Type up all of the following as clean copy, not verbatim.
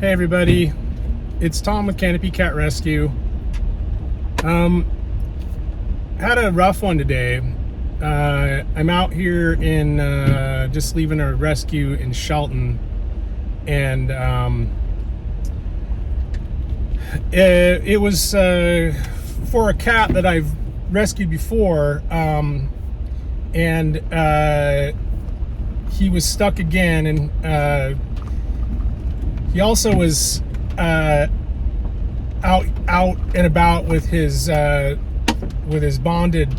Hey everybody, it's Tom with Canopy Cat Rescue. Had a rough one today. I'm out here in just leaving a rescue in Shelton, and it was for a cat that I've rescued before, and he was stuck again, and he also was out and about with his bonded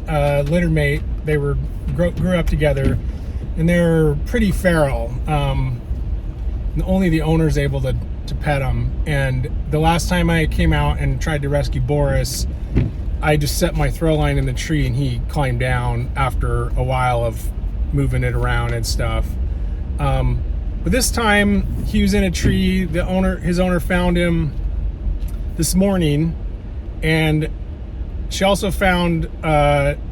littermate. They grew up together, and they're pretty feral. Only the owner's able to pet them. And the last time I came out and tried to rescue Boris, I just set my throw line in the tree, and he climbed down after a while of moving it around and stuff. But this time he was in a tree. His owner found him this morning, and she also found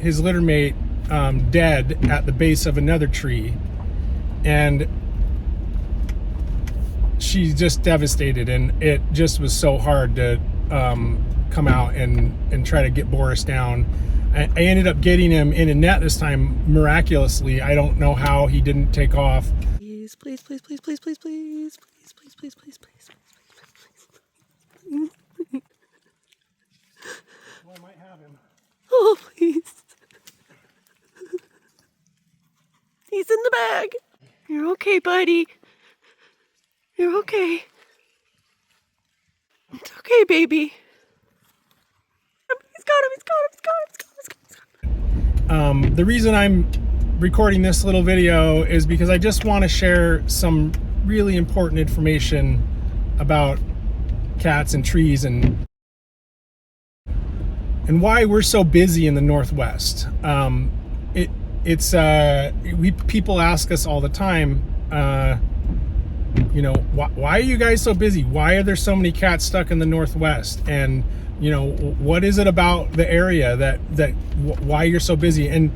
his littermate dead at the base of another tree, and she's just devastated. And it just was so hard to come out and try to get Boris down. I ended up getting him in a net this time, miraculously. I don't know how he didn't take off. Please, please, please, please, please, please, please, please, please, please, please, please. Well, I might have him. Oh, please. He's in the bag. You're okay, buddy. You're okay. It's okay, baby. He's got him, he's got him, he's got him, he's got him, he's got him. The reason I'm recording this little video is because I just want to share some really important information about cats and trees and why we're so busy in the Northwest. People ask us all the time, why are you guys so busy? Why are there so many cats stuck in the Northwest? And what is it about the area that why you're so busy? And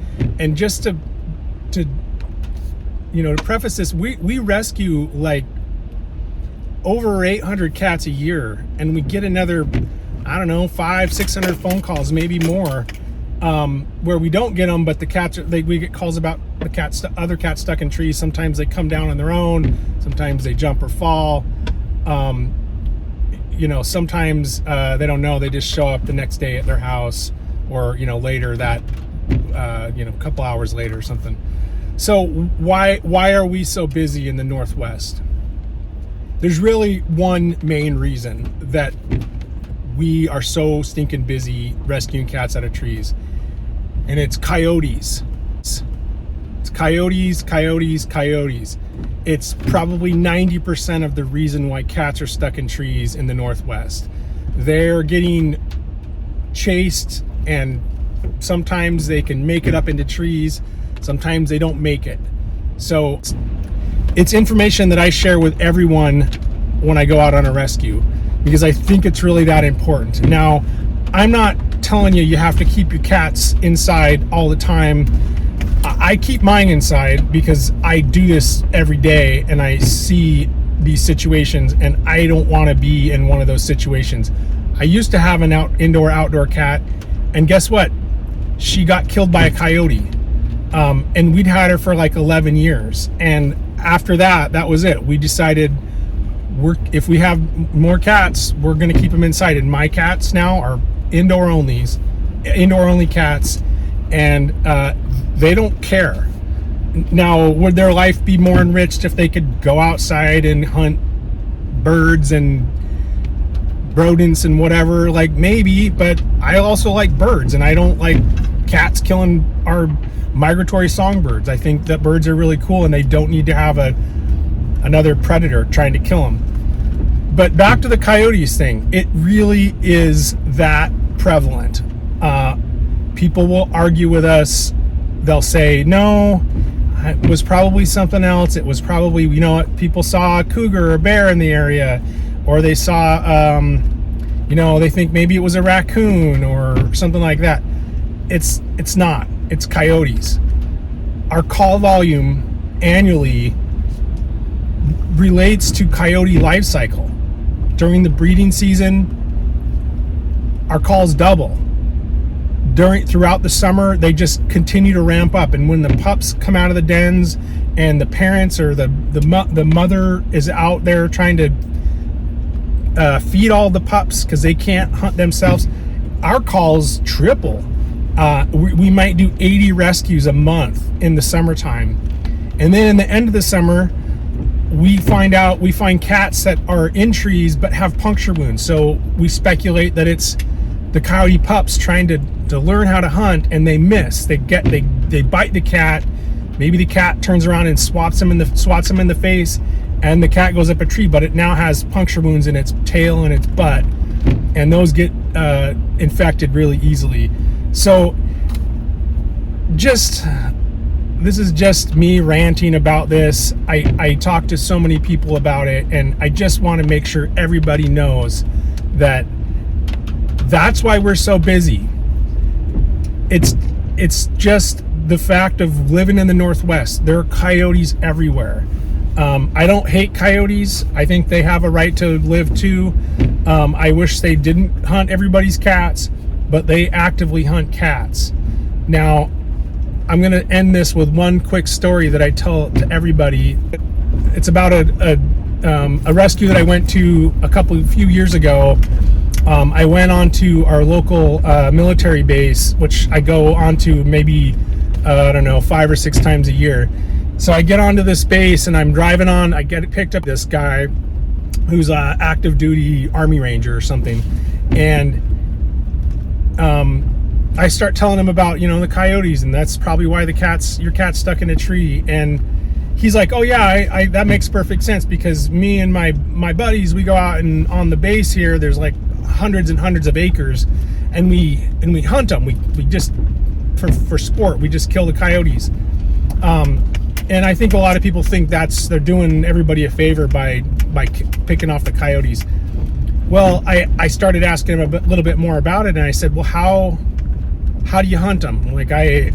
just to preface this, we rescue like over 800 cats a year, and we get another, I don't know, 500-600 phone calls, maybe more, where we don't get them, but the cats we get calls about the other cats stuck in trees. Sometimes they come down on their own, sometimes they jump or fall. Sometimes they don't know, they just show up the next day at their house, or later that a couple hours later or something. So why are we so busy in the Northwest? There's really one main reason that we are so stinking busy rescuing cats out of trees, and it's coyotes. It's coyotes, coyotes, coyotes. It's probably 90% of the reason why cats are stuck in trees in the Northwest. They're getting chased, and sometimes they can make it up into trees, sometimes they don't make it. So it's information that I share with everyone when I go out on a rescue, because I think it's really that important. Now, I'm not telling you have to keep your cats inside all the time. I keep mine inside because I do this every day, and I see these situations, and I don't want to be in one of those situations. I used to have an indoor-outdoor cat, and guess what? She got killed by a coyote. And we'd had her for like 11 years. And after that was it. We decided if we have more cats, we're going to keep them inside. And my cats now are indoor only cats, and they don't care. Now, would their life be more enriched if they could go outside and hunt birds and rodents and whatever? Like, maybe, but I also like birds, and I don't like cats killing our migratory songbirds. I think that birds are really cool, and they don't need to have another predator trying to kill them. But back to the coyotes thing, it really is that prevalent. People will argue with us. They'll say, no, it was probably something else. It was probably, people saw a cougar or a bear in the area, or they saw, they think maybe it was a raccoon or something like that. It's not. It's coyotes. Our call volume annually relates to coyote life cycle. during the breeding season, our calls double. Throughout the summer, they just continue to ramp up, and when the pups come out of the dens and the parents or the mother is out there trying to feed all the pups because they can't hunt themselves, our calls triple. We might do 80 rescues a month in the summertime, and then in the end of the summer, we find cats that are in trees but have puncture wounds. So we speculate that it's the coyote pups trying to learn how to hunt, and they miss. They bite the cat. Maybe the cat turns around and swats him in the face, and the cat goes up a tree, but it now has puncture wounds in its tail and its butt, and those get infected really easily. So this is just me ranting about this. I talk to so many people about it, and I just want to make sure everybody knows that that's why we're so busy. It's just the fact of living in the Northwest. There are coyotes everywhere. I don't hate coyotes. I think they have a right to live too. I wish they didn't hunt everybody's cats, but they actively hunt cats. Now, I'm going to end this with one quick story that I tell to everybody. It's about a rescue that I went to a few years ago. I went onto our local military base, which I go onto maybe, 5 or 6 times a year. So I get onto this base and I'm driving on. I picked up this guy who's a active duty Army Ranger or something, and I start telling him about the coyotes, and that's probably why your cat's stuck in a tree. And he's like, oh yeah, that makes perfect sense, because me and my buddies, we go out and on the base here, there's like hundreds and hundreds of acres, and we hunt them. We just for sport, we just kill the coyotes. And I think a lot of people think they're doing everybody a favor by picking off the coyotes. Well, I started asking him a little bit more about it, and I said, well, how do you hunt them? Like, I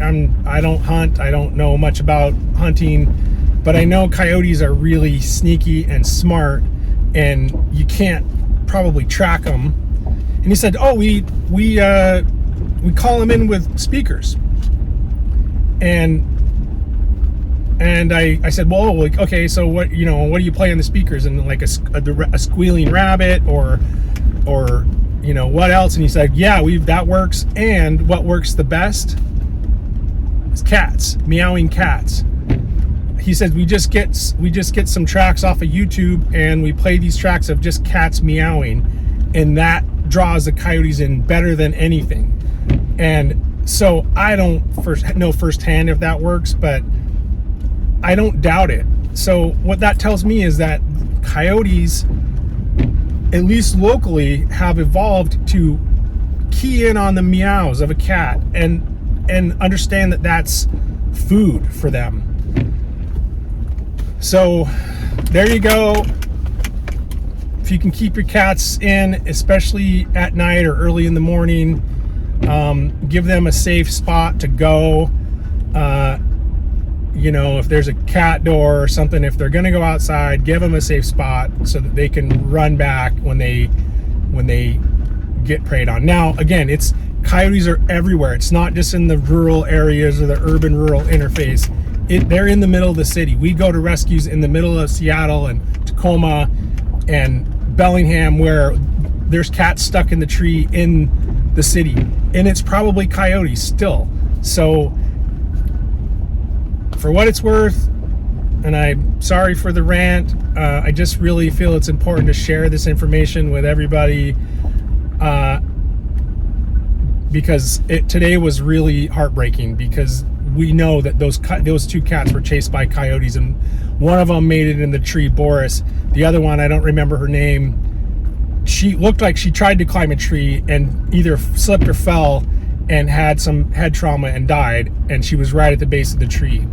don't hunt. I don't know much about hunting, but I know coyotes are really sneaky and smart, and you can't probably track them. And he said, oh, we call them in with speakers. And I said, well, like, okay, so what do you play on the speakers? And like a squealing rabbit or what else? And he said, yeah, that works. And what works the best is cats, meowing cats. He said, we just get some tracks off of YouTube, and we play these tracks of just cats meowing, and that draws the coyotes in better than anything. And so I don't know firsthand if that works, but I don't doubt it. So what that tells me is that coyotes, at least locally, have evolved to key in on the meows of a cat and understand that that's food for them. So there you go. If you can keep your cats in, especially at night or early in the morning, give them a safe spot to go. If there's a cat door or something, if they're going to go outside, give them a safe spot so that they can run back when they get preyed on. Now, again, coyotes are everywhere. It's not just in the rural areas or the urban-rural interface. They're in the middle of the city. We go to rescues in the middle of Seattle and Tacoma and Bellingham, where there's cats stuck in the tree in the city, and it's probably coyotes still. So for what it's worth, and I'm sorry for the rant, I just really feel it's important to share this information with everybody, because today was really heartbreaking, because we know that those 2 cats were chased by coyotes, and one of them made it in the tree, Boris. The other one, I don't remember her name. She looked like she tried to climb a tree and either slipped or fell and had some head trauma and died, and she was right at the base of the tree.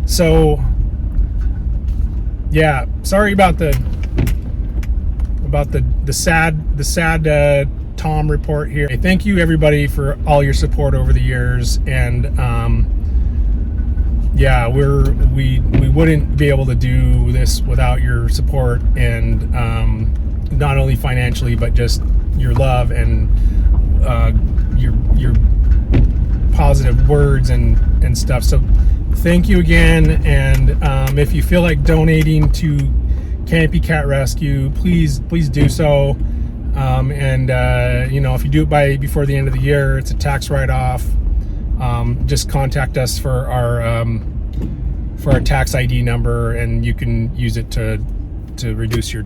So yeah, sorry about the sad Tom report here. Thank you everybody for all your support over the years, and yeah, we wouldn't be able to do this without your support, and not only financially, but just your love and your positive words and stuff. So thank you again. And if you feel like donating to Campy Cat Rescue, please do so. If you do it before the end of the year, it's a tax write-off. Just contact us for our tax ID number, and you can use it to reduce your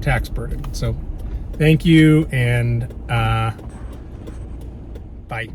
tax burden. So thank you, and bye.